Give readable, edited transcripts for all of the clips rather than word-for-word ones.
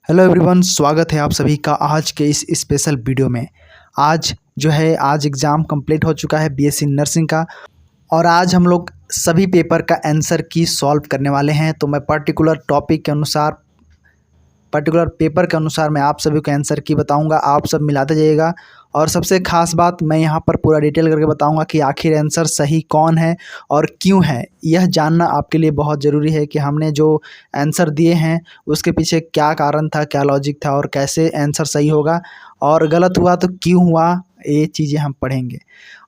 Hello everyone, स्वागत है आप सभी का आज के इस स्पेशल वीडियो में। आज एग्ज़ाम कंप्लीट हो चुका है बीएससी नर्सिंग का और आज हम लोग सभी पेपर का आंसर की सॉल्व करने वाले हैं। तो मैं पर्टिकुलर पेपर के अनुसार मैं आप सभी को आंसर की बताऊंगा, आप सब मिलाते जाइएगा। और सबसे ख़ास बात, मैं यहाँ पर पूरा डिटेल करके बताऊंगा कि आखिर आंसर सही कौन है और क्यों है। यह जानना आपके लिए बहुत ज़रूरी है कि हमने जो आंसर दिए हैं उसके पीछे क्या कारण था, क्या लॉजिक था और कैसे आंसर सही होगा, और गलत हुआ तो क्यों हुआ, ये चीज़ें हम पढ़ेंगे।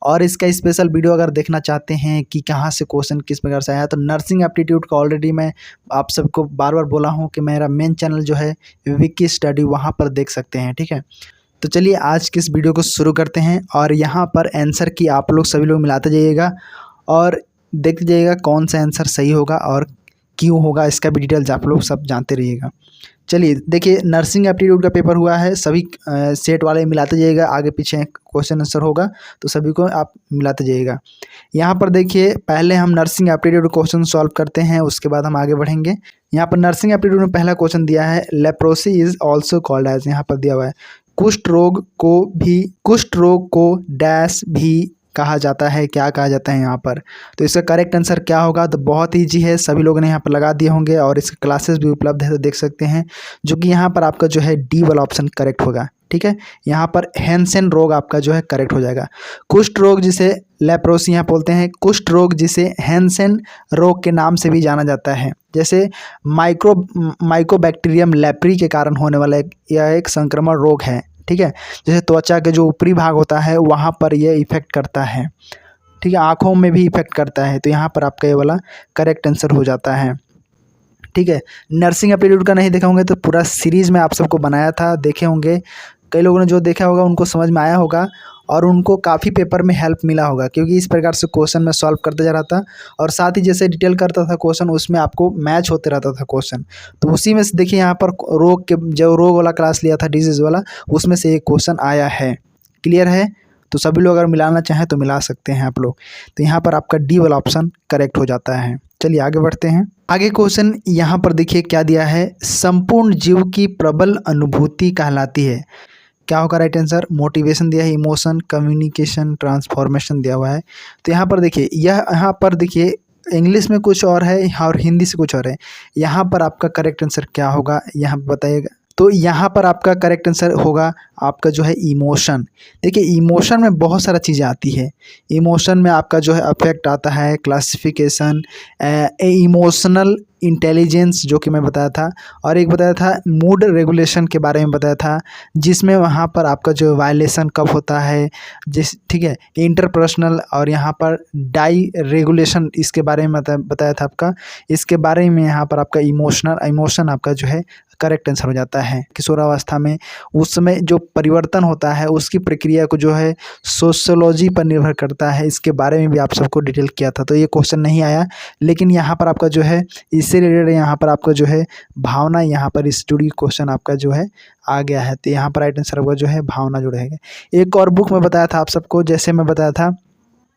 और इसका स्पेशल वीडियो अगर देखना चाहते हैं कि कहाँ से क्वेश्चन किस प्रकार से आया, तो नर्सिंग एप्टीट्यूड का ऑलरेडी मैं आप सबको बार बार बोला हूँ कि मेरा मेन चैनल जो है विकी स्टडी, वहाँ पर देख सकते हैं। ठीक है, तो चलिए आज की इस वीडियो को शुरू करते हैं। और यहाँ पर आंसर की आप लोग सभी लोग मिलाते जाइएगा और देखते जाइएगा कौन सा आंसर सही होगा और क्यों होगा, इसका भी डिटेल्स आप लोग सब जानते रहिएगा। चलिए देखिए, नर्सिंग एप्टीट्यूड का पेपर हुआ है, सभी सेट वाले मिलाते जाइएगा, आगे पीछे क्वेश्चन आंसर होगा तो सभी को आप मिलाते जाइएगा। यहाँ पर देखिए, पहले हम नर्सिंग एप्टीट्यूड क्वेश्चन सॉल्व करते हैं, उसके बाद हम आगे बढ़ेंगे। यहाँ पर नर्सिंग एप्टीट्यूड में पहला क्वेश्चन दिया है, leprosy is also called as, यहाँ पर दिया हुआ है कुष्ठ रोग को डैश भी कहा जाता है, क्या कहा जाता है यहाँ पर। तो इसका करेक्ट आंसर क्या होगा, तो बहुत ईजी है, सभी लोगों ने यहाँ पर लगा दिए होंगे और इसके क्लासेस भी उपलब्ध है, तो देख सकते हैं, जो कि यहाँ पर आपका जो है डी वाला ऑप्शन करेक्ट होगा। ठीक है, यहाँ पर हैंसेन रोग आपका जो है करेक्ट हो जाएगा। कुष्ठ रोग जिसे लेप्रोसी यहाँ बोलते हैं, कुष्ठ रोग जिसे हैंसेन रोग के नाम से भी जाना जाता है। जैसे माइकोबैक्टीरियम लेप्री के कारण होने वाला यह एक संक्रमण रोग है। ठीक है, जैसे त्वचा के जो ऊपरी भाग होता है वहाँ पर यह इफेक्ट करता है। ठीक है, आँखों में भी इफेक्ट करता है, तो यहाँ पर आपका ये वाला करेक्ट आंसर हो जाता है। ठीक है, नर्सिंग एप्टीट्यूड का नहीं देखा होंगे तो पूरा सीरीज़ में आप सबको बनाया था, देखे होंगे। कई लोगों ने जो देखा होगा उनको समझ में आया होगा और उनको काफ़ी पेपर में हेल्प मिला होगा, क्योंकि इस प्रकार से क्वेश्चन मैं सॉल्व करते जा रहा था और साथ ही जैसे डिटेल करता था क्वेश्चन, उसमें आपको मैच होते रहता था क्वेश्चन। तो उसी में से देखिए, यहाँ पर जो रोग वाला क्लास लिया था, डिजीज़ वाला, उसमें से एक क्वेश्चन आया है। क्लियर है, तो सभी लोग अगर मिलाना चाहें तो मिला सकते हैं आप लोग। तो यहाँ पर आपका डी वाला ऑप्शन करेक्ट हो जाता है। चलिए आगे बढ़ते हैं। आगे क्वेश्चन यहाँ पर देखिए क्या दिया है, संपूर्ण जीव की प्रबल अनुभूति कहलाती है, क्या होगा राइट आंसर। मोटिवेशन दिया है, इमोशन, कम्युनिकेशन, ट्रांसफॉर्मेशन दिया हुआ है। तो यहाँ पर देखिए इंग्लिश में कुछ और है और हिंदी से कुछ और है। यहाँ पर आपका करेक्ट आंसर क्या होगा, यहाँ पर बताइएगा। तो यहाँ पर आपका करेक्ट आंसर होगा आपका जो है इमोशन। देखिए, इमोशन में बहुत सारा चीज़ें आती है। इमोशन में आपका जो है अफेक्ट आता है, क्लासिफिकेशन, इमोशनल इंटेलिजेंस जो कि मैं बताया था, और एक बताया था मूड रेगुलेशन के बारे में बताया था, जिसमें वहाँ पर आपका जो वायलेशन कब होता है, ठीक है, इंटरपर्सनल, और यहाँ पर डाई रेगुलेशन, इसके बारे में बताया था आपका। इसके बारे में यहाँ पर आपका इमोशन आपका जो है करेक्ट आंसर हो जाता है। किशोरावस्था में उस समय जो परिवर्तन होता है उसकी प्रक्रिया को जो है सोशियोलॉजी पर निर्भर करता है, इसके बारे में भी आप सबको डिटेल किया था। तो ये क्वेश्चन नहीं आया, लेकिन यहाँ पर आपका जो है इससे रिलेटेड यहाँ पर आपका जो है भावना, यहाँ पर इस जुड़ी क्वेश्चन आपका जो है आ गया है। तो यहाँ पर राइट आंसर आपका जो है भावना जुड़ेगा। एक और बुक में बताया था आप सबको, जैसे मैं बताया था,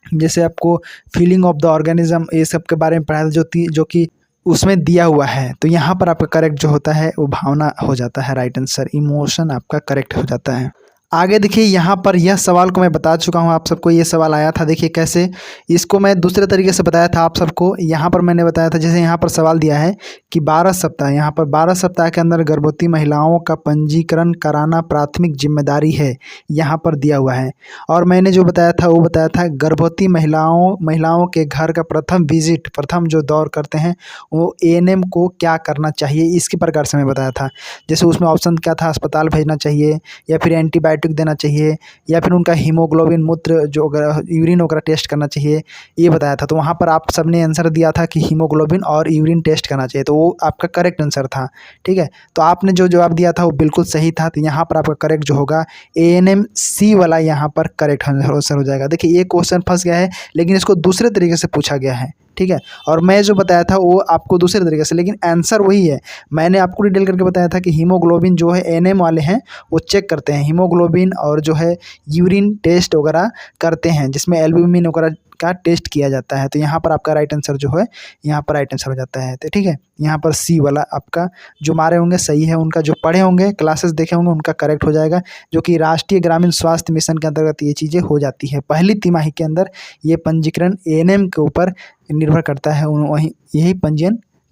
जैसे आपको फीलिंग ऑफ द ऑर्गेनिज्म, ये सब के बारे में पढ़ाया था, जो कि उसमें दिया हुआ है। तो यहाँ पर आपका करेक्ट जो होता है वो भावना हो जाता है, राइट आंसर। इमोशन आपका करेक्ट हो जाता है। आगे देखिए, यहाँ पर यह सवाल को मैं बता चुका हूँ आप सबको, ये सवाल आया था। देखिए कैसे, इसको मैं दूसरे तरीके से बताया था आप सबको। यहाँ पर मैंने बताया था, जैसे यहाँ पर सवाल दिया है कि 12 सप्ताह, यहाँ पर 12 सप्ताह के अंदर गर्भवती महिलाओं का पंजीकरण कराना प्राथमिक जिम्मेदारी है, यहाँ पर दिया हुआ है। और मैंने जो बताया था वो बताया था गर्भवती महिलाओं के घर का प्रथम जो दौर करते हैं वो एएनएम को क्या करना चाहिए, इसके प्रकार से मैं बताया था। जैसे उसमें ऑप्शन क्या था, अस्पताल भेजना चाहिए, या फिर एंटीबायोटिक देना चाहिए, या फिर उनका हीमोग्लोबिन, मूत्र जो यूरिन वगैरह टेस्ट करना चाहिए, ये बताया था। तो वहाँ पर आप सबने आंसर दिया था कि हीमोग्लोबिन और यूरिन टेस्ट करना चाहिए, तो वो आपका करेक्ट आंसर था। ठीक है, तो आपने जो जवाब दिया था वो बिल्कुल सही था। तो यहाँ पर आपका करेक्ट जो होगा एएनएम सी वाला यहाँ पर करेक्ट आंसर हो जाएगा। देखिए, ये क्वेश्चन फंस गया है, लेकिन इसको दूसरे तरीके से पूछा गया है। ठीक है, और मैं जो बताया था वो आपको दूसरे तरीके से, लेकिन आंसर वही है। मैंने आपको डिटेल करके बताया था कि हीमोग्लोबिन जो है एएनएम वाले हैं वो चेक करते हैं हीमोग्लोबिन, और जो है यूरिन टेस्ट वगैरह करते हैं, जिसमें एल्ब्यूमिन वगैरह का टेस्ट किया जाता है। तो यहाँ पर आपका राइट आंसर जो है यहाँ पर राइट आंसर हो जाता है। तो ठीक है, यहाँ पर सी वाला आपका जो मारे होंगे सही है, उनका जो पढ़े होंगे क्लासेस देखे होंगे उनका करेक्ट हो जाएगा, जो कि राष्ट्रीय ग्रामीण स्वास्थ्य मिशन के अंतर्गत ये चीज़ें हो जाती है। पहली तिमाही के अंदर ये पंजीकरण एएनएम के ऊपर निर्भर करता है, वहीं यही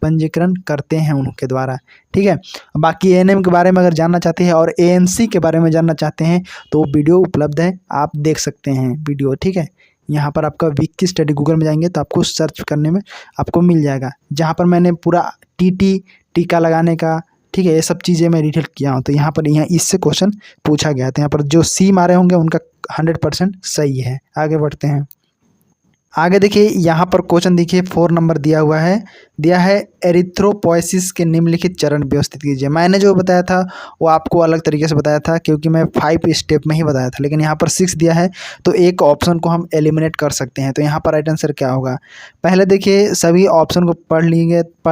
पंजीकरण करते हैं उनके द्वारा। ठीक है, बाकी एएनएम के बारे में अगर जानना चाहते हैं और एएनसी के बारे में जानना चाहते हैं तो वीडियो उपलब्ध है, आप देख सकते हैं वीडियो। ठीक है, यहाँ पर आपका विक्की स्टडी गूगल में जाएंगे तो आपको सर्च करने में आपको मिल जाएगा, जहाँ पर मैंने पूरा टीका लगाने का, ठीक है, ये सब चीज़ें मैं डिटेल किया हूँ। तो यहाँ पर इससे क्वेश्चन पूछा गया था। यहाँ पर जो सी मारे होंगे उनका 100% सही है। आगे बढ़ते हैं। आगे देखिए, यहाँ पर क्वेश्चन देखिए 4 नंबर दिया है एरिथ्रोपोएसिस के निम्नलिखित चरण व्यवस्थित कीजिए। मैंने जो बताया था वो आपको अलग तरीके से बताया था, क्योंकि मैं 5 स्टेप में ही बताया था, लेकिन यहाँ पर 6 दिया है तो एक ऑप्शन को हम एलिमिनेट कर सकते हैं। तो यहाँ पर राइट आंसर क्या होगा? पहले देखिए, सभी ऑप्शन को पढ़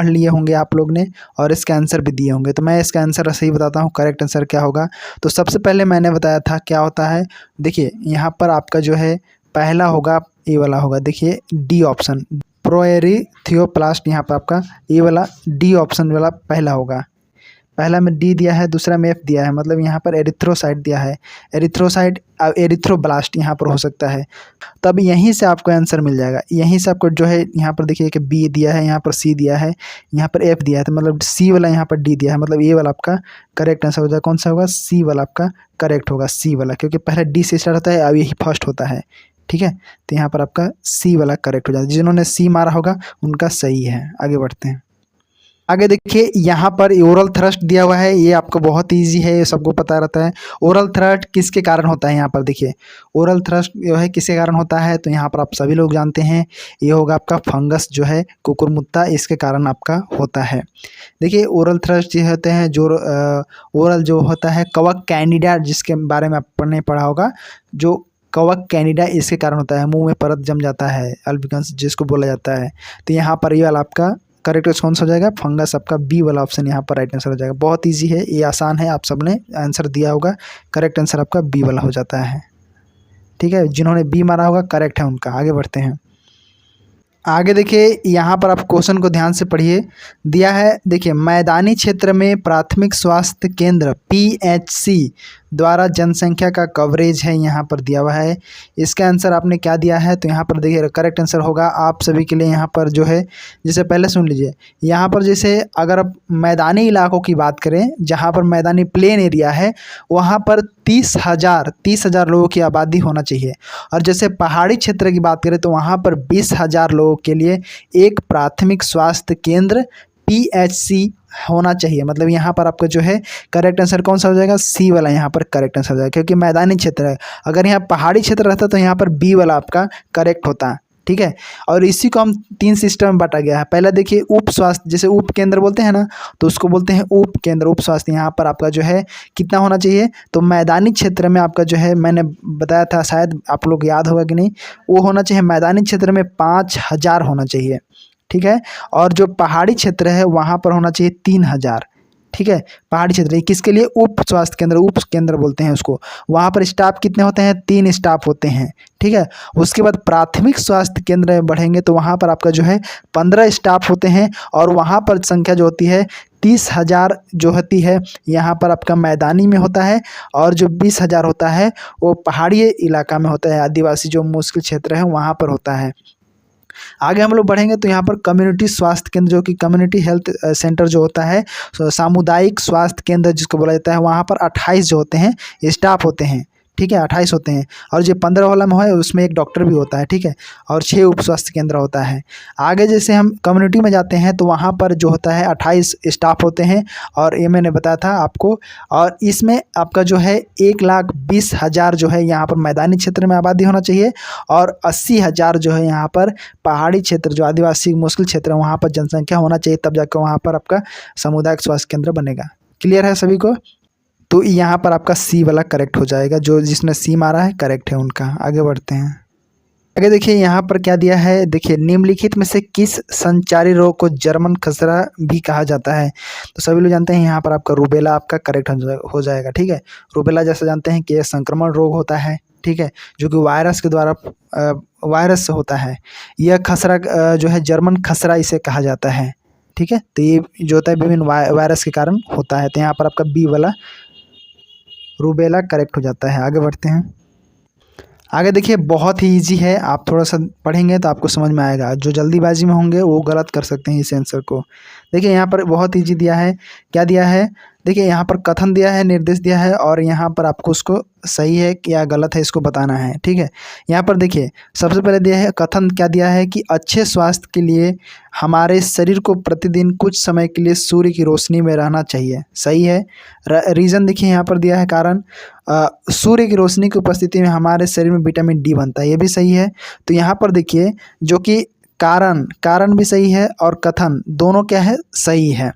लिए होंगे आप लोग ने और इसके आंसर भी दिए होंगे, तो मैं इसका आंसर सही बताता हूँ। करेक्ट आंसर क्या होगा? तो सबसे पहले मैंने बताया था क्या होता है। देखिए, यहाँ पर आपका जो है पहला होगा, ये वाला होगा, देखिए डी ऑप्शन, प्रोएरिथियोप्लास्ट। यहाँ पर आपका ये वाला डी ऑप्शन वाला पहला होगा। पहला में डी दिया है, दूसरा में एफ दिया है, मतलब यहाँ पर एरिथ्रोसाइट दिया है। एरिथ्रोसाइट एरिथ्रोब्लास्ट यहाँ पर हो सकता है। तब यहीं से आपको आंसर मिल जाएगा। यहीं से आपको जो है यहाँ पर देखिए कि बी दिया है, यहाँ पर सी दिया है, यहाँ पर एफ दिया है, तो मतलब सी वाला यहाँ पर डी दिया है, मतलब ये वाला आपका करेक्ट आंसर हो जाएगा। कौन सा होगा? सी वाला आपका करेक्ट होगा, सी वाला, क्योंकि पहले डी से स्टार्ट होता है, अब यही फर्स्ट होता है। ठीक है, तो यहाँ पर आपका सी वाला करेक्ट हो जाता है। जिन्होंने सी मारा होगा उनका सही है। आगे बढ़ते हैं। आगे देखिए, यहाँ पर ओरल थ्रस्ट दिया हुआ है, ये आपको बहुत इजी है, ये सबको पता रहता है। ओरल थ्रस्ट किसके कारण होता है? यहाँ पर देखिए, ओरल थ्रस्ट जो है किसके कारण होता है, तो यहाँ पर आप सभी लोग जानते हैं, ये होगा आपका फंगस जो है कुकुरमुत्ता, इसके कारण आपका होता है। देखिए, ओरल थ्रस्ट ये होते हैं जो ओरल जो होता है कवक कैंडिडा, जिसके बारे में आपने पढ़ा होगा, जो कवक कैंडिडा इसके कारण होता है। मुंह में परत जम जाता है, अल्बिकन्स जिसको बोला जाता है। तो यहाँ पर ये वाला आपका करेक्ट कौन सा हो जाएगा? फंगस, आपका बी वाला ऑप्शन यहाँ पर राइट आंसर हो जाएगा। बहुत इजी है, ये आसान है, आप सबने आंसर दिया होगा। करेक्ट आंसर आपका बी वाला हो जाता है। ठीक है, जिन्होंने बी मारा होगा करेक्ट है उनका। आगे बढ़ते हैं। आगे देखिए, यहाँ पर आप क्वेश्चन को ध्यान से पढ़िए। दिया है, देखिए, मैदानी क्षेत्र में प्राथमिक स्वास्थ्य केंद्र पीएचसी द्वारा जनसंख्या का कवरेज है, यहाँ पर दिया हुआ है। इसका आंसर आपने क्या दिया है? तो यहाँ पर देखिए करेक्ट आंसर होगा आप सभी के लिए। यहाँ पर जो है, जैसे पहले सुन लीजिए, यहाँ पर जैसे अगर आप मैदानी इलाकों की बात करें, जहाँ पर मैदानी प्लेन एरिया है, वहाँ पर 30,000 लोगों की आबादी होना चाहिए। और जैसे पहाड़ी क्षेत्र की बात करें तो वहाँ पर 20,000 लोगों के लिए एक प्राथमिक स्वास्थ्य केंद्र पीएचसी होना चाहिए। मतलब यहाँ पर आपका जो है करेक्ट आंसर कौन सा हो जाएगा? सी वाला यहाँ पर करेक्ट आंसर हो जाएगा, क्योंकि मैदानी क्षेत्र है। अगर यहाँ पहाड़ी क्षेत्र रहता तो यहाँ पर बी वाला आपका करेक्ट होता। ठीक है, और इसी को हम 3 सिस्टम में बांटा गया है। पहला देखिए, उप स्वास्थ्य, जैसे उप केंद्र बोलते हैं ना, तो उसको बोलते हैं उप केंद्र, उप स्वास्थ्य। यहाँ पर आपका जो है कितना होना चाहिए? तो मैदानी क्षेत्र में आपका जो है, मैंने बताया था, शायद आप लोग याद होगा कि नहीं, वो होना चाहिए मैदानी क्षेत्र में 5,000 होना चाहिए। ठीक है, और जो पहाड़ी क्षेत्र है वहाँ पर होना चाहिए 3,000। ठीक है, पहाड़ी क्षेत्र किसके लिए? उप स्वास्थ्य केंद्र, उप केंद्र बोलते हैं उसको। वहाँ पर स्टाफ कितने होते हैं? 3 स्टाफ होते हैं। ठीक है, उसके बाद प्राथमिक स्वास्थ्य केंद्र में बढ़ेंगे तो वहाँ पर आपका जो है 15 स्टाफ होते हैं, और वहाँ पर संख्या जो होती है 30,000 जो होती है, यहाँ पर आपका मैदानी में होता है, और जो 20,000 होता है वो पहाड़ी इलाका में होता है, आदिवासी जो मुश्किल क्षेत्र है वहाँ पर होता है। आगे हम लोग बढ़ेंगे तो यहाँ पर कम्युनिटी स्वास्थ्य केंद्र, जो कि कम्युनिटी हेल्थ सेंटर जो होता है, सामुदायिक स्वास्थ्य केंद्र जिसको बोला जाता है, वहाँ पर 28 जो होते हैं स्टाफ होते हैं। ठीक है, 28 होते हैं, और जो 15 वाला में है उसमें एक डॉक्टर भी होता है। ठीक है, और 6 उप स्वास्थ्य केंद्र होता है। आगे जैसे हम कम्युनिटी में जाते हैं तो वहाँ पर जो होता है 28 स्टाफ होते हैं, और ये मैंने बताया था आपको। और इसमें आपका जो है 1,20,000 जो है यहाँ पर मैदानी क्षेत्र में आबादी होना चाहिए, और 80,000 जो है यहाँ पर पहाड़ी क्षेत्र, जो आदिवासी मुश्किल क्षेत्र है, वहाँ पर जनसंख्या होना चाहिए, तब जाकर वहाँ पर आपका सामुदायिक स्वास्थ्य केंद्र बनेगा। क्लियर है सभी को? तो यहाँ पर आपका सी वाला करेक्ट हो जाएगा, जो जिसने सी मारा है करेक्ट है उनका। आगे बढ़ते हैं। आगे देखिए, यहाँ पर क्या दिया है? देखिए, निम्नलिखित में से किस संचारी रोग को जर्मन खसरा भी कहा जाता है? तो सभी लोग जानते हैं, यहाँ पर आपका रूबेला आपका करेक्ट हो जाएगा। ठीक है, रूबेला जैसे जानते हैं कि यह संक्रमण रोग होता है। ठीक है, जो कि वायरस के द्वारा वायरस से होता है। यह खसरा जो है जर्मन खसरा इसे कहा जाता है, ठीक है। तो ये जो होता है विभिन्न वायरस के कारण होता है। तो यहाँ पर आपका बी वाला रूबेला करेक्ट हो जाता है। आगे बढ़ते हैं। आगे देखिए बहुत ही इजी है, आप थोड़ा सा पढ़ेंगे तो आपको समझ में आएगा। जो जल्दीबाजी में होंगे वो गलत कर सकते हैं इस आंसर को। देखिए यहाँ पर बहुत इजी दिया है, क्या दिया है, देखिए यहाँ पर कथन दिया है, निर्देश दिया है, और यहाँ पर आपको उसको सही है या गलत है इसको बताना है, ठीक है। यहाँ पर देखिए सबसे पहले दिया है कथन, क्या दिया है कि अच्छे स्वास्थ्य के लिए हमारे शरीर को प्रतिदिन कुछ समय के लिए सूर्य की रोशनी में रहना चाहिए, सही है। रीज़न देखिए यहाँ पर दिया है कारण, सूर्य की रोशनी की उपस्थिति में हमारे शरीर में विटामिन डी बनता है, ये भी सही है। तो यहाँ पर देखिए जो कि कारण भी सही है और कथन दोनों क्या है, सही है,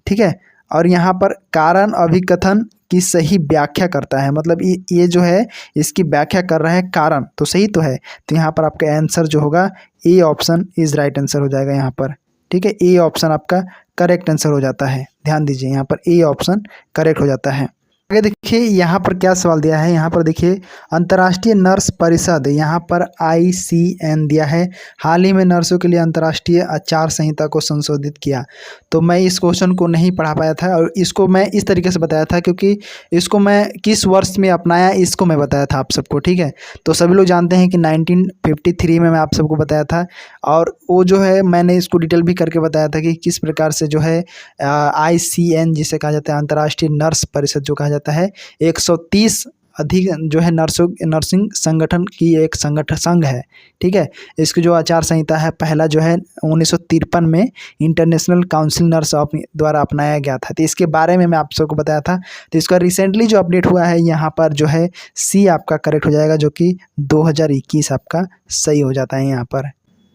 ठीक है। और यहाँ पर कारण अभिकथन की सही व्याख्या करता है, मतलब ये जो है इसकी व्याख्या कर रहा है कारण, तो सही तो है। तो यहाँ पर आपका आंसर जो होगा A option is right answer हो जाएगा यहाँ पर, ठीक है। ए ऑप्शन आपका करेक्ट आंसर हो जाता है, ध्यान दीजिए यहाँ पर ए ऑप्शन करेक्ट हो जाता है। आगे देखिए यहाँ पर क्या सवाल दिया है, यहाँ पर देखिए अंतर्राष्ट्रीय नर्स परिषद, यहाँ पर ICN दिया है, हाल ही में नर्सों के लिए अंतर्राष्ट्रीय आचार संहिता को संशोधित किया। तो मैं इस क्वेश्चन को नहीं पढ़ा पाया था, और इसको मैं इस तरीके से बताया था क्योंकि इसको मैं किस वर्ष में अपनाया इसको मैं बताया था आप सबको, ठीक है। तो सभी लोग जानते हैं कि 1953 में मैं आप सबको बताया था, और वो जो है मैंने इसको डिटेल भी करके बताया था कि किस प्रकार से जो है ICN जिसे कहा जाता है अंतर्राष्ट्रीय नर्स परिषद जो कहा जाता है 130 अधिक जो है नर्सिंग संगठन की एक संगठन संघ है, ठीक है। इसकी जो आचार संहिता है पहला जो है 1953 में इंटरनेशनल काउंसिल नर्स द्वारा अपनाया गया था। तो इसके बारे में मैं आप सबको बताया था। तो इसका रिसेंटली जो अपडेट हुआ है यहाँ पर जो है सी आपका करेक्ट हो जाएगा, जो कि 2021 आपका सही हो जाता है। यहाँ पर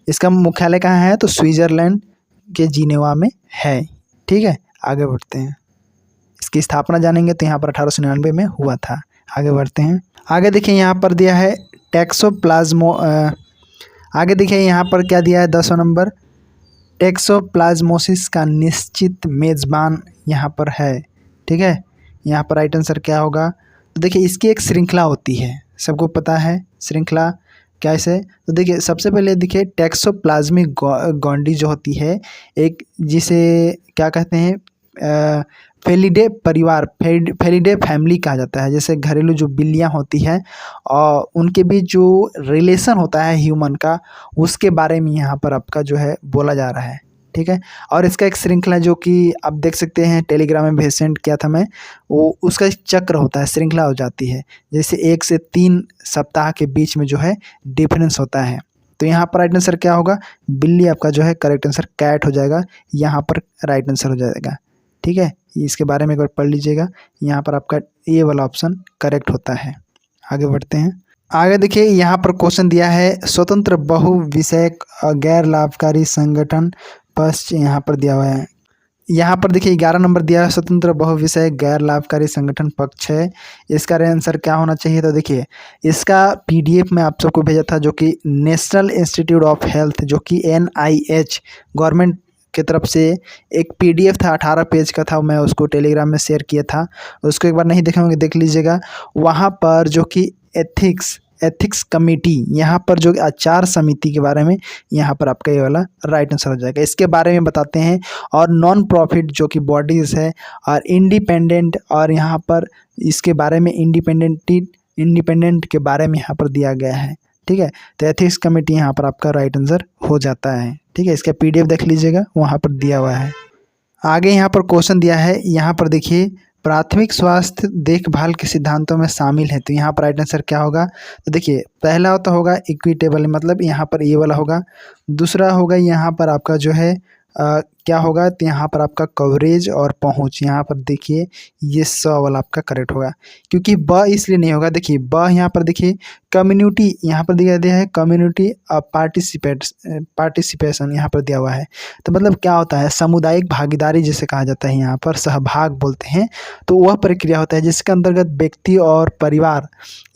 इसका मुख्यालय कहाँ है, तो स्विट्ज़रलैंड के जिनेवा में है, ठीक है। आगे बढ़ते हैं, इसकी स्थापना जानेंगे तो यहाँ पर 1899 में हुआ था। आगे बढ़ते हैं। आगे देखिए यहाँ पर दिया है आगे देखिए यहाँ पर क्या दिया है 10वां नंबर, टैक्सोप्लाज्मोसिस का निश्चित मेज़बान यहाँ पर है, ठीक है। यहाँ पर राइट आंसर क्या होगा, तो देखिए इसकी एक श्रृंखला होती है, सबको पता है श्रृंखला कैसे। तो देखिए सबसे पहले देखिए टैक्सोप्लाज्मिक गॉन्डी जो होती है एक, जिसे क्या कहते हैं फेलिडे परिवार, फेलिडे फैमिली कहा जाता है। जैसे घरेलू जो बिल्लियाँ होती हैं और उनके बीच जो रिलेशन होता है ह्यूमन का, उसके बारे में यहाँ पर आपका जो है बोला जा रहा है, ठीक है। और इसका एक श्रृंखला जो कि आप देख सकते हैं टेलीग्राम में भी सेंड किया था मैं, वो उसका एक चक्र होता है, श्रृंखला हो जाती है। जैसे 1 से 3 सप्ताह के बीच में जो है डिफरेंस होता है। तो यहाँ पर राइट आंसर क्या होगा, बिल्ली आपका जो है करेक्ट आंसर कैट हो जाएगा, यहाँ पर राइट आंसर हो जाएगा, ठीक है। इसके बारे में एक बार पढ़ लीजिएगा, यहाँ पर आपका ये वाला ऑप्शन करेक्ट होता है। आगे बढ़ते हैं। आगे देखिए यहाँ पर क्वेश्चन दिया है स्वतंत्र बहु विषयक गैर लाभकारी संगठन पक्ष, यहाँ पर दिया हुआ है। यहाँ पर देखिए 11 नंबर दिया है स्वतंत्र बहु विषयक गैर लाभकारी संगठन पक्ष है। इसका आंसर क्या होना चाहिए, तो देखिए इसका PDF मैं आप सबको भेजा था, जो कि नेशनल इंस्टीट्यूट ऑफ हेल्थ जो कि NIH गवर्नमेंट की तरफ से एक PDF था, 18 पेज का था, मैं उसको टेलीग्राम में शेयर किया था। उसको एक बार नहीं देखे होंगे देख लीजिएगा। वहाँ पर जो कि एथिक्स कमेटी, यहाँ पर जो आचार समिति के बारे में यहाँ पर आपका ये वाला राइट आंसर हो जाएगा। इसके बारे में बताते हैं, और नॉन प्रॉफिट जो कि बॉडीज़ है और इंडिपेंडेंट, और यहाँ पर इसके बारे में इंडिपेंडेंट के बारे में यहाँ पर दिया गया है, ठीक है। तो एथिक्स कमेटी यहाँ पर आपका राइट आंसर हो जाता है, ठीक है। इसका PDF देख लीजिएगा, वहाँ पर दिया हुआ है। आगे यहाँ पर क्वेश्चन दिया है, यहाँ पर देखिए प्राथमिक स्वास्थ्य देखभाल के सिद्धांतों में शामिल है। तो यहाँ पर राइट आंसर क्या होगा, तो देखिए पहला तो होगा इक्विटेबल, मतलब यहाँ पर ये वाला होगा। दूसरा होगा यहाँ पर आपका जो है क्या होगा, तो यहाँ पर आपका कवरेज और पहुँच, यहाँ पर देखिए ये 100 वाला आपका करेक्ट होगा। क्योंकि ब इसलिए नहीं होगा, देखिए ब यहाँ पर देखिए कम्युनिटी यहाँ पर दिया है, कम्युनिटी पार्टिसिपेशन यहाँ पर दिया हुआ है। तो मतलब क्या होता है, सामुदायिक भागीदारी जिसे कहा जाता है, यहाँ पर सहभाग बोलते हैं। तो वह प्रक्रिया होता है जिसके अंतर्गत व्यक्ति और परिवार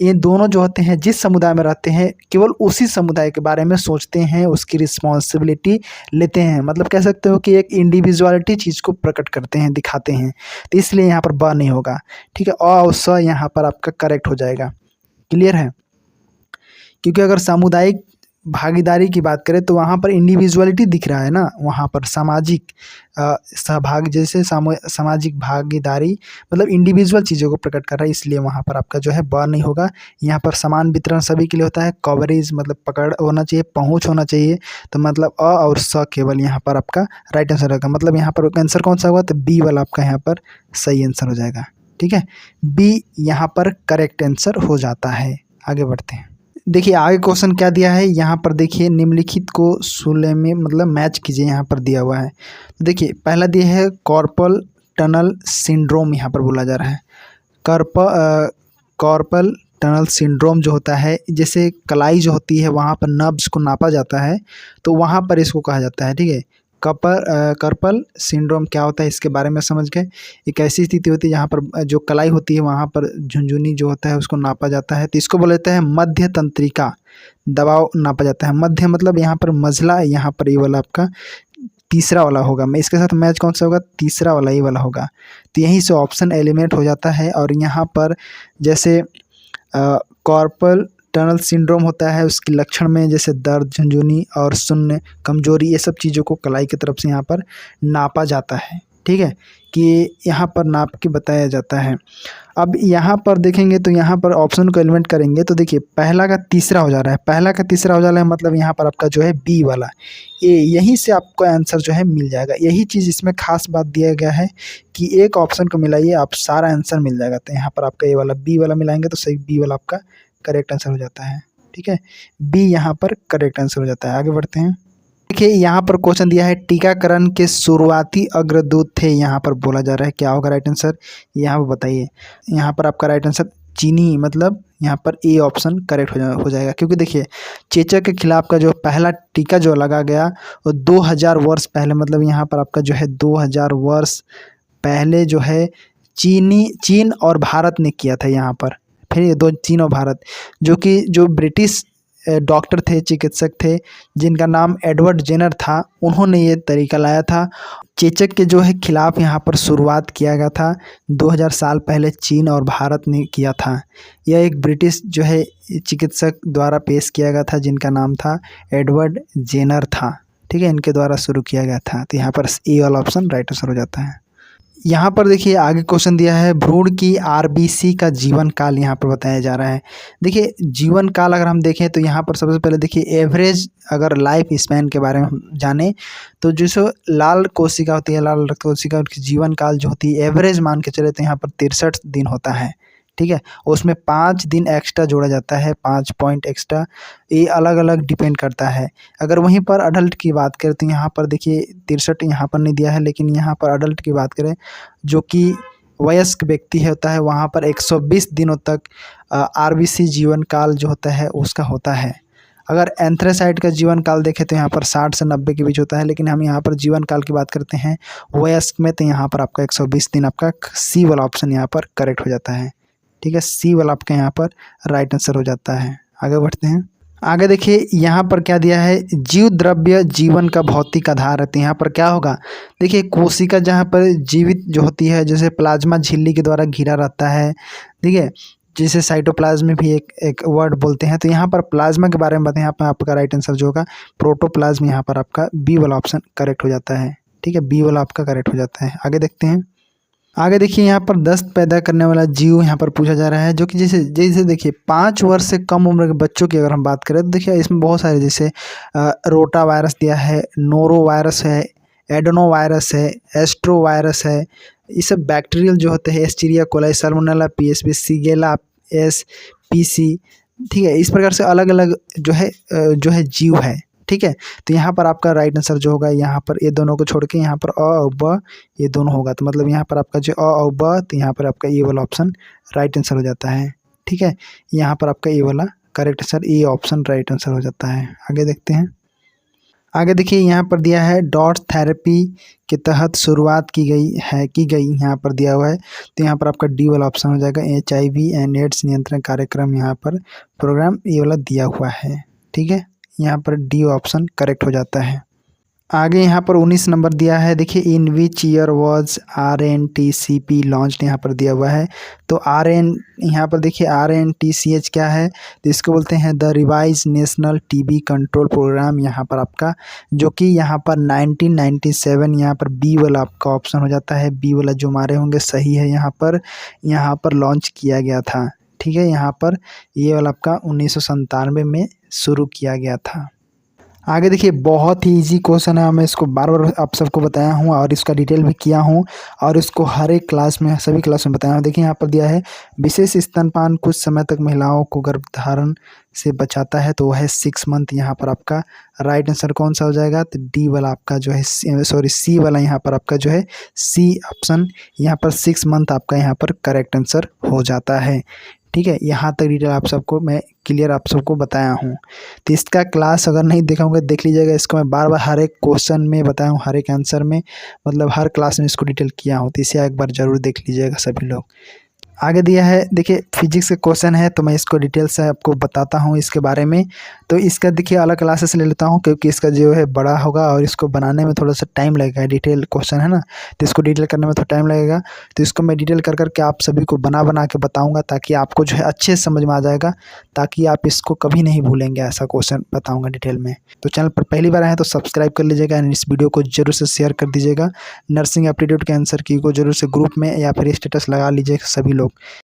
ये दोनों जो होते हैं जिस समुदाय में रहते हैं केवल उसी समुदाय के बारे में सोचते हैं, उसकी रिस्पॉन्सिबिलिटी लेते हैं। मतलब कह सकते हो कि एक इंडिविजुअलिटी चीज़ को प्रकट करते हैं, दिखाते हैं। तो इसलिए यहाँ पर ब नहीं होगा, ठीक है। और स यहाँ पर आपका करेक्ट हो जाएगा। क्लियर है। क्योंकि अगर सामुदायिक भागीदारी की बात करें तो वहाँ पर इंडिविजुअलिटी दिख रहा है ना, वहाँ पर सामाजिक सहभाग जैसे सामाजिक भागीदारी मतलब इंडिविजुअल चीज़ों को प्रकट कर रहा है, इसलिए वहाँ पर आपका जो है ब नहीं होगा। यहाँ पर समान वितरण सभी के लिए होता है, कवरेज मतलब पकड़ होना चाहिए, पहुँच होना चाहिए, तो मतलब अ और स केवल यहाँ पर आपका राइट आंसर होगा। मतलब यहाँ पर आंसर कौन सा होगा, तो बी वाला आपका यहाँ पर सही आंसर हो जाएगा। ठीक है, बी यहाँ पर करेक्ट आंसर हो जाता है। आगे बढ़ते हैं। देखिए आगे क्वेश्चन क्या दिया है, यहाँ पर देखिए निम्नलिखित को शून्य में मतलब मैच कीजिए, यहाँ पर दिया हुआ है। तो देखिए पहला दिया है कॉर्पल टनल सिंड्रोम, यहाँ पर बोला जा रहा है कॉर्पल टनल सिंड्रोम जो होता है, जैसे कलाई जो होती है वहाँ पर नर्व्स को नापा जाता है, तो वहाँ पर इसको कहा जाता है। ठीक है, कार्पल सिंड्रोम क्या होता है इसके बारे में समझ गए। एक ऐसी स्थिति होती है जहाँ पर जो कलाई होती है वहाँ पर झुनझुनी जो होता है उसको नापा जाता है, तो इसको बोले जाता है मध्य तंत्रिका दबाव नापा जाता है। मध्य मतलब यहाँ पर मझला, यहाँ पर ये वाला आपका तीसरा वाला होगा। मैं इसके साथ मैच कौन सा होगा, तीसरा वाला ये वाला होगा। तो यहीं से ऑप्शन एलिमिनेट हो जाता है। और यहाँ पर जैसे कॉर्पल टनल सिंड्रोम होता है, उसके लक्षण में जैसे दर्द, झुनझुनी और शून्य कमजोरी, ये सब चीज़ों को कलाई की तरफ से यहाँ पर नापा जाता है। ठीक है, कि यहाँ पर नाप के बताया जाता है। अब यहाँ पर देखेंगे तो यहाँ पर ऑप्शन को एलिमेंट करेंगे तो देखिए पहला का तीसरा हो जा रहा है, पहला का तीसरा हो जा रहा है, मतलब यहाँ पर आपका जो है बी वाला ए, यहीं से आपको आंसर जो है मिल जाएगा। यही चीज़ इसमें खास बात दिया गया है कि एक ऑप्शन को मिलाइए आप सारा आंसर मिल जाएगा। तो यहाँ पर आपका ए वाला बी वाला मिलाएंगे तो सही बी वाला आपका करेक्ट आंसर हो जाता है। ठीक है, बी यहाँ पर करेक्ट आंसर हो जाता है। आगे बढ़ते हैं। देखिए यहाँ पर क्वेश्चन दिया है टीकाकरण के शुरुआती अग्रदूत थे, यहाँ पर बोला जा रहा है क्या होगा राइट आंसर, यहाँ पर बताइए। यहाँ पर आपका राइट आंसर चीनी, मतलब यहाँ पर ए ऑप्शन करेक्ट हो जाएगा। क्योंकि देखिए चेचक के खिलाफ का जो पहला टीका जो लगा गया वो 2000 वर्ष पहले, मतलब यहाँ पर आपका जो है 2000 वर्ष पहले जो है चीन और भारत ने किया था। यहाँ पर फिर ये दो चीन और भारत, जो ब्रिटिश डॉक्टर थे, चिकित्सक थे जिनका नाम एडवर्ड जेनर था, उन्होंने ये तरीका लाया था। चेचक के जो है खिलाफ यहाँ पर शुरुआत किया गया था 2000 साल पहले चीन और भारत ने किया था। यह एक ब्रिटिश जो है चिकित्सक द्वारा पेश किया गया था जिनका नाम था एडवर्ड जेनर था। ठीक है, इनके द्वारा शुरू किया गया था। तो यहाँ पर ए वाला ऑप्शन राइट आंसर हो जाता है। यहाँ पर देखिए आगे क्वेश्चन दिया है भ्रूण की आरबीसी का जीवन काल यहाँ पर बताया जा रहा है। देखिए जीवन काल अगर हम देखें तो यहाँ पर सबसे पहले देखिए एवरेज अगर लाइफ स्पैन के बारे में हम जाने तो जो लाल कोशिका होती है, लाल रक्त कोशिका, उनकी जीवन काल जो होती है एवरेज मान के चले तो यहाँ पर 63 दिन होता है। ठीक है, उसमें 5 दिन एक्स्ट्रा जोड़ा जाता है, 5 पॉइंट एक्स्ट्रा, ये अलग अलग डिपेंड करता है। अगर वहीं पर अडल्ट की बात करें तो यहाँ पर देखिए 63 यहाँ पर नहीं दिया है, लेकिन यहाँ पर अडल्ट की बात करें जो कि वयस्क व्यक्ति होता है वहाँ पर 120 दिनों तक आरबीसी जीवन काल जो होता है उसका होता है। अगर एंथ्रेसाइट का जीवन काल देखें तो यहाँ पर 60 से 90 के बीच होता है, लेकिन हम यहाँ पर जीवन काल की बात करते हैं वयस्क में, तो यहाँ पर आपका 120 दिन आपका सी वाला ऑप्शन यहाँ पर करेक्ट हो जाता है। ठीक है, सी वाला आपका यहाँ पर राइट आंसर हो जाता है। आगे बढ़ते हैं। आगे देखिए यहाँ पर क्या दिया है जीव द्रव्य जीवन का भौतिक आधार है। तो यहाँ पर क्या होगा, देखिए कोशिका जहाँ पर जीवित जो होती है जैसे प्लाज्मा झिल्ली के द्वारा घिरा रहता है। ठीक है, जिसे साइटोप्लाज्म भी एक वर्ड बोलते हैं। तो यहाँ पर प्लाज्मा के बारे में बताएं, यहाँ पर आपका राइट आंसर जो होगा प्रोटोप्लाज्म, यहाँ पर आपका बी वाला ऑप्शन करेक्ट हो जाता है। ठीक है, बी वाला आपका करेक्ट हो जाता है। आगे देखते हैं। आगे देखिए यहाँ पर दस्त पैदा करने वाला जीव यहाँ पर पूछा जा रहा है, जो कि जैसे देखिए 5 वर्ष से कम उम्र के बच्चों की अगर हम बात करें तो देखिए इसमें बहुत सारे जैसे रोटा वायरस दिया है, नोरो वायरस है, एडनो वायरस है, एस्ट्रो वायरस है। ये सब बैक्टीरियल जो होते हैं Asteria coli, salmonella PSP, shigella SPC. ठीक है, इस प्रकार से अलग अलग जो है जीव है। ठीक है, तो यहाँ पर आपका राइट आंसर जो होगा यहाँ पर ये दोनों को छोड़ के यहाँ पर अ और ब ये दोनों होगा। तो मतलब यहाँ पर आपका जो अ और ब, तो यहाँ पर आपका ये वाला ऑप्शन राइट आंसर हो जाता है। ठीक है, यहाँ पर आपका ये वाला correct answer A option right answer हो जाता है। आगे देखते हैं। आगे देखिए यहाँ पर दिया है डॉट थेरेपी के तहत शुरुआत की गई यहाँ पर दिया हुआ है। तो यहाँ पर आपका डी वाला ऑप्शन हो जाएगा HIV एंड एड्स नियंत्रण कार्यक्रम, यहाँ पर प्रोग्राम ये वाला दिया हुआ है। ठीक है, यहाँ पर डी ऑप्शन करेक्ट हो जाता है। आगे यहाँ पर 19 नंबर दिया है, देखिए in which year was RNTCP launched, यहाँ पर दिया हुआ है। तो यहाँ पर देखिए RNTCH क्या है, तो इसको बोलते हैं the revise national TB control programme, यहाँ पर आपका जो कि यहाँ पर 1997, यहाँ पर बी वाला आपका ऑप्शन हो जाता है, बी वाला जो हमारे होंगे सही है। यहाँ पर लॉन्च किया गया था, ठीक है। यहाँ पर ये वाला आपका 1997 में शुरू किया गया था। आगे देखिए बहुत ही इजी क्वेश्चन है, मैं इसको बार बार आप सबको बताया हूँ और इसका डिटेल भी किया हूँ और इसको हर एक क्लास में, सभी क्लास में बताया हूँ। देखिए यहाँ पर दिया है विशेष स्तनपान कुछ समय तक महिलाओं को गर्भधारण से बचाता है, तो वह है 6 मंथ। यहाँ पर आपका राइट आंसर कौन सा हो जाएगा, तो डी वाला आपका जो है, सॉरी सी वाला यहाँ पर आपका जो है सी ऑप्शन, यहाँ पर 6 मंथ आपका यहाँ पर करेक्ट आंसर हो जाता है, ठीक है। यहाँ तक डिटेल आप सबको मैं क्लियर आप सबको बताया हूँ। तो इसका क्लास अगर नहीं देखा होंगे देख लीजिएगा, इसको मैं बार बार हर एक क्वेश्चन में बताया हूँ, हर एक आंसर में, मतलब हर क्लास में इसको डिटेल किया हूँ, तो इसे एक बार ज़रूर देख लीजिएगा सभी लोग। आगे दिया है देखिए फिजिक्स का क्वेश्चन है, तो मैं इसको डिटेल से आपको बताता हूँ इसके बारे में। तो इसका देखिए अलग क्लासेस ले लेता हूँ क्योंकि इसका जो है बड़ा होगा और इसको बनाने में थोड़ा सा टाइम लगेगा, डिटेल क्वेश्चन है ना, तो इसको डिटेल करने में थोड़ा टाइम लगेगा। तो इसको मैं डिटेल कर करके आप सभी को बना के बताऊँगा ताकि आपको जो है अच्छे से समझ में आ जाएगा, ताकि आप इसको कभी नहीं भूलेंगे, ऐसा क्वेश्चन बताऊँगा डिटेल में। तो चैनल पर पहली बार आए हैं तो सब्सक्राइब कर लीजिएगा एंड इस वीडियो को जरूर से शेयर कर दीजिएगा। नर्सिंग एप्टीट्यूड के आंसर की को जरूर से ग्रुप में या फिर स्टेटस लगा लीजिएगा सभी लोग।